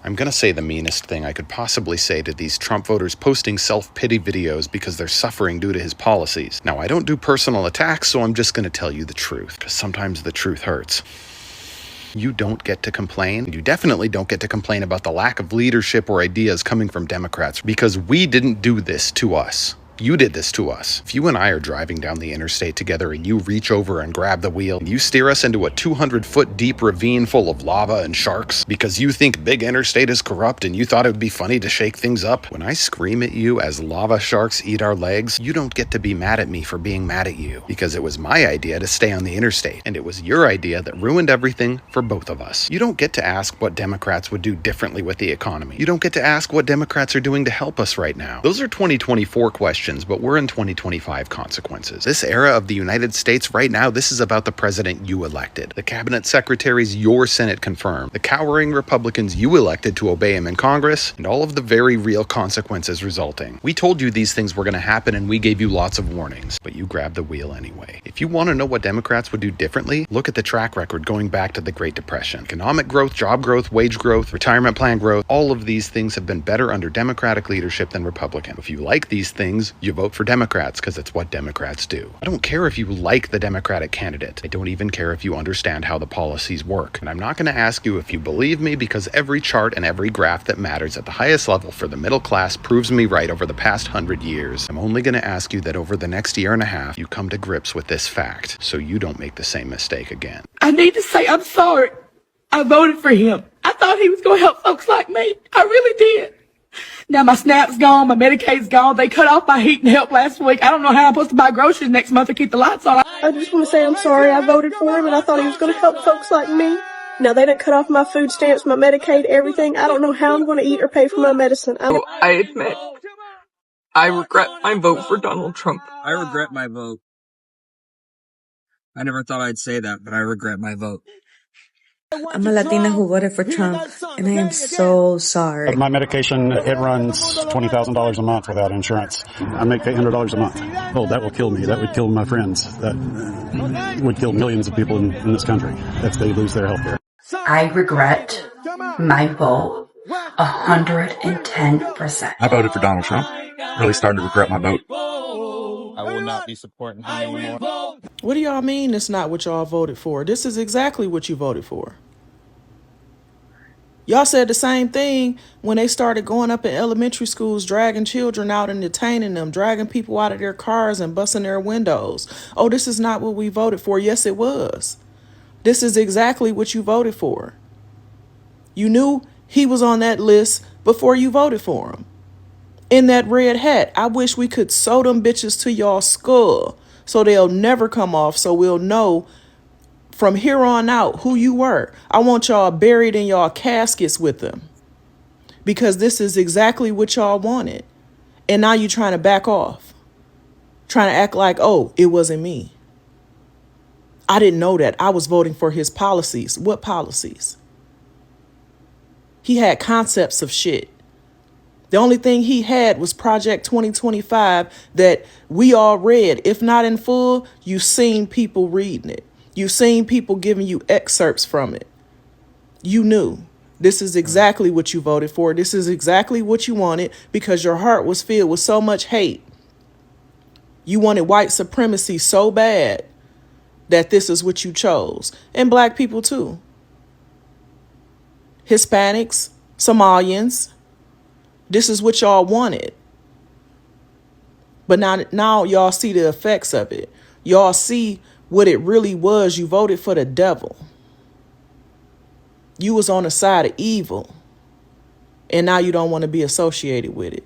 I'm gonna say the meanest thing I could possibly say to these Trump voters posting self-pity videos because they're suffering due to his policies. Now, I don't do personal attacks, so I'm just gonna tell you the truth, because sometimes the truth hurts. You don't get to complain. You definitely don't get to complain about the lack of leadership or ideas coming from Democrats, because we didn't do this to us. You did this to us. If you and I are driving down the interstate together and you reach over and grab the wheel, and you steer us into a 200-foot deep ravine full of lava and sharks because you think big interstate is corrupt and you thought it would be funny to shake things up, when I scream at you as lava sharks eat our legs, you don't get to be mad at me for being mad at you, because it was my idea to stay on the interstate, and it was your idea that ruined everything for both of us. You don't get to ask what Democrats would do differently with the economy. You don't get to ask what Democrats are doing to help us right now. Those are 2024 questions, but we're in 2025 consequences. This era of the United States right now, this is about the president you elected, the cabinet secretaries your Senate confirmed, the cowering Republicans you elected to obey him in Congress, and all of the very real consequences resulting. We told you these things were going to happen and we gave you lots of warnings, but you grabbed the wheel anyway. If you want to know what Democrats would do differently, look at the track record going back to the Great Depression. Economic growth, job growth, wage growth, retirement plan growth, all of these things have been better under Democratic leadership than Republican. If you like these things, you vote for Democrats because it's what Democrats do. I don't care if you like the Democratic candidate. I don't even care if you understand how the policies work. And I'm not going to ask you if you believe me, because every chart and every graph that matters at the highest level for the middle class proves me right over the past 100 years. I'm only going to ask you that over the next year and a half, you come to grips with this fact so you don't make the same mistake again. I need to say I'm sorry. I voted for him. I thought he was going to help folks like me. I really did. Now my SNAP's gone, my Medicaid's gone. They cut off my heat and help last week. I don't know how I'm supposed to buy groceries next month to keep the lights on. I just want to say I'm sorry. I voted for him and I thought he was going to help folks like me. Now they didn't cut off my food stamps, my Medicaid, everything. I don't know how I'm going to eat or pay for my medicine. I admit, I regret my vote for Donald Trump. I regret my vote. I never thought I'd say that, but I regret my vote. I'm a Latina who voted for Trump, and I am so sorry. My medication, it runs $20,000 a month without insurance. I make $800 a month. Oh, that will kill me. That would kill my friends. That would kill millions of people in this country if they lose their health care. I regret my vote 110%. I voted for Donald Trump. Really starting to regret my vote. I will not be supporting him anymore. What do y'all mean it's not what y'all voted for? This is exactly what you voted for. Y'all said the same thing when they started going up in elementary schools, dragging children out and detaining them, dragging people out of their cars and busting their windows. Oh, this is not what we voted for. Yes, it was. This is exactly what you voted for. You knew he was on that list before you voted for him. In that red hat. I wish we could sew them bitches to y'all skull so they'll never come off, so we'll know from here on out who you were. I want y'all buried in y'all caskets with them, because this is exactly what y'all wanted. And now you're trying to back off, trying to act like, oh, it wasn't me. I didn't know that. I was voting for his policies. What policies? He had concepts of shit. The only thing he had was Project 2025 that we all read. If not in full, you've seen people reading it. You've seen people giving you excerpts from it. You knew. This is exactly what you voted for. This is exactly what you wanted, because your heart was filled with so much hate. You wanted white supremacy so bad that this is what you chose. And black people too. Hispanics, Somalians. This is what y'all wanted. But now y'all see the effects of it. Y'all see what it really was. You voted for the devil. You was on the side of evil. And now you don't want to be associated with it.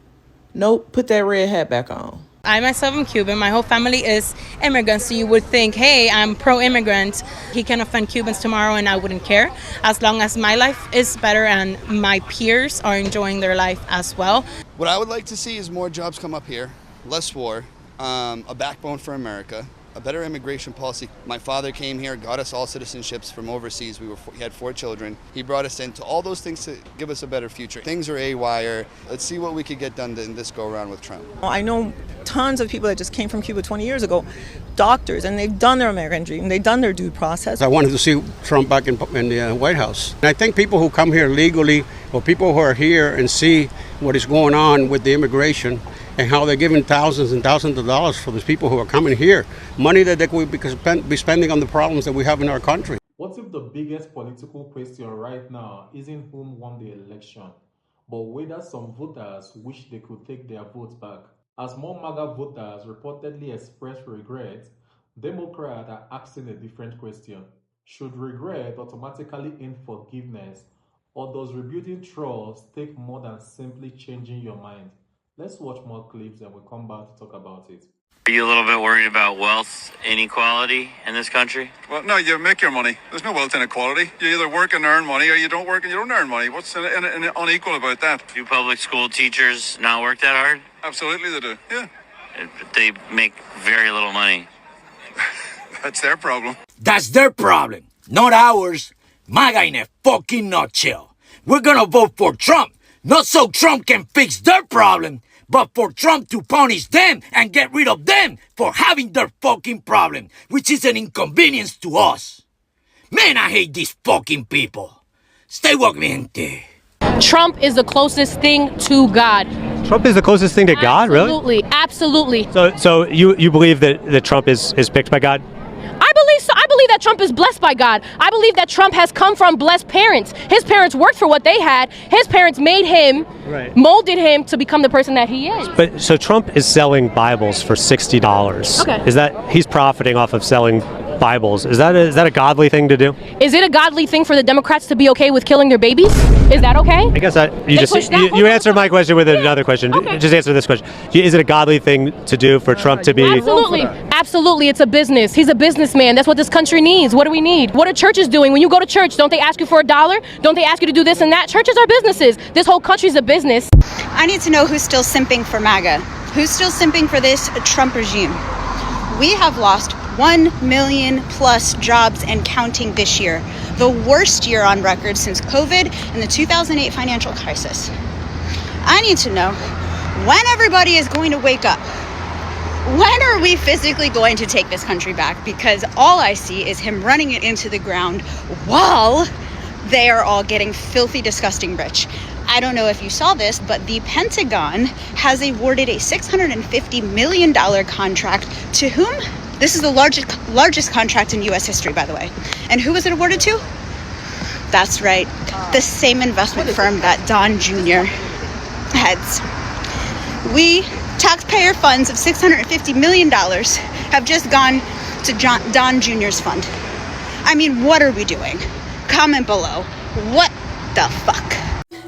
Nope, put that red hat back on. I myself am Cuban. My whole family is immigrants. So you would think, hey, I'm pro-immigrant. He can offend Cubans tomorrow and I wouldn't care, as long as my life is better and my peers are enjoying their life as well. What I would like to see is more jobs come up here, less war, a backbone for America, a better immigration policy. My father came here, got us all citizenships from overseas. He had 4 children. He brought us into all those things to give us a better future. Things are AWire. Let's see what we could get done in this go around with Trump. I know tons of people that just came from Cuba 20 years ago, doctors, and they've done their American dream. They've done their due process. I wanted to see Trump back in the White House. And I think people who come here legally But people who are here and see what is going on with the immigration and how they're giving thousands and thousands of dollars for these people who are coming here, money that they could be spending on the problems that we have in our country. What if the biggest political question right now isn't who won the election, but whether some voters wish they could take their votes back? As more MAGA voters reportedly express regret, Democrats are asking a different question. Should regret automatically end forgiveness, or does rebuilding trust take more than simply changing your mind? Let's watch more clips and we'll come back to talk about it. Are you a little bit worried about wealth inequality in this country? Well, no, you make your money. There's no wealth inequality. You either work and earn money, or you don't work and you don't earn money. What's unequal about that? Do public school teachers not work that hard? Absolutely they do, yeah. They make very little money. That's their problem. That's their problem, not ours. MAGA in a fucking nutshell. We're gonna vote for Trump, not so Trump can fix their problem, but for Trump to punish them and get rid of them for having their fucking problem, which is an inconvenience to us. Man, I hate these fucking people. Stay woke, mi gente. Trump is the closest thing to God. Trump is the closest thing to God, really? Absolutely. So you believe that Trump is picked by God? I believe so. I believe that Trump is blessed by God. I believe that Trump has come from blessed parents. His parents worked for what they had. His parents made him, molded him to become the person that he is. But so Trump is selling Bibles for $60. Okay. Is that he's profiting off of selling Bibles? Is that a godly thing to do? Is it a godly thing for the Democrats to be okay with killing their babies? Is that okay? I guess you answered my question with another question. Okay. Just answer this question. Is it a godly thing to do for Trump to be? Absolutely. It's a business. He's a businessman. That's what this country needs. What do we need? What are churches doing? When you go to church, don't they ask you for $1? Don't they ask you to do this and that? Churches are businesses. This whole country's a business. I need to know who's still simping for MAGA. Who's still simping for this Trump regime? We have lost 1 million plus jobs and counting this year. The worst year on record since COVID and the 2008 financial crisis. I need to know when everybody is going to wake up. When are we physically going to take this country back? Because all I see is him running it into the ground while they are all getting filthy, disgusting rich. I don't know if you saw this, but the Pentagon has awarded a $650 million contract to whom? This is the largest contract in U.S. history, by the way. And who was it awarded to? That's right, the same investment firm that Don Jr. heads. We, taxpayer funds of $650 million, have just gone to Don Jr.'s fund. I mean, what are we doing? Comment below. What the fuck?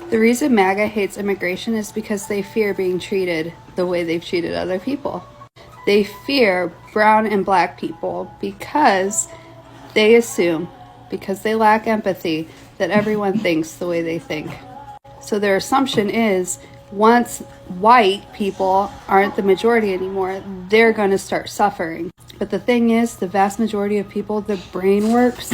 The reason MAGA hates immigration is because they fear being treated the way they've treated other people. They fear brown and black people because they assume, because they lack empathy, that everyone thinks the way they think. So their assumption is once white people aren't the majority anymore, they're going to start suffering. But the thing is, the vast majority of people, their brain works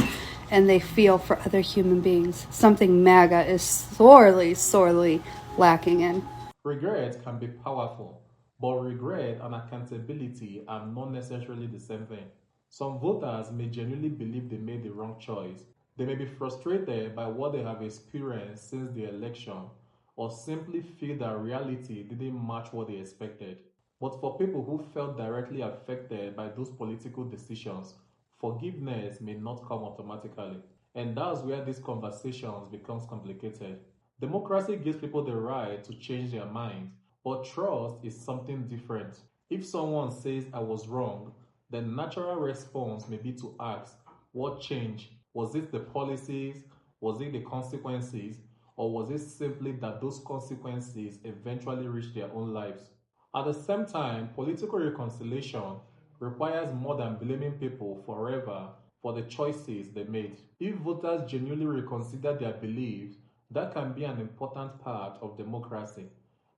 and they feel for other human beings, something MAGA is sorely lacking in. Regret can be powerful, but regret and accountability are not necessarily the same thing. Some voters may genuinely believe they made the wrong choice. They may be frustrated by what they have experienced since the election, or simply feel that reality didn't match what they expected. But for people who felt directly affected by those political decisions, forgiveness may not come automatically. And that's where these conversations becomes complicated. Democracy gives people the right to change their minds, but trust is something different. If someone says I was wrong, the natural response may be to ask, what changed? Was it the policies? Was it the consequences? Or was it simply that those consequences eventually reached their own lives? At the same time, political reconciliation requires more than blaming people forever for the choices they made. If voters genuinely reconsider their beliefs, that can be an important part of democracy.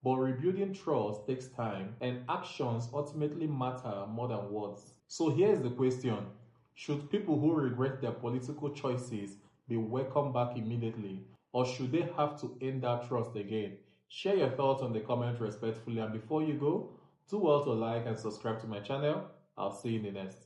But rebuilding trust takes time, and actions ultimately matter more than words. So here's the question. Should people who regret their political choices be welcomed back immediately, or should they have to end that trust again? Share your thoughts on the comment respectfully, and before you go, do well to like and subscribe to my channel. I'll see you in the next.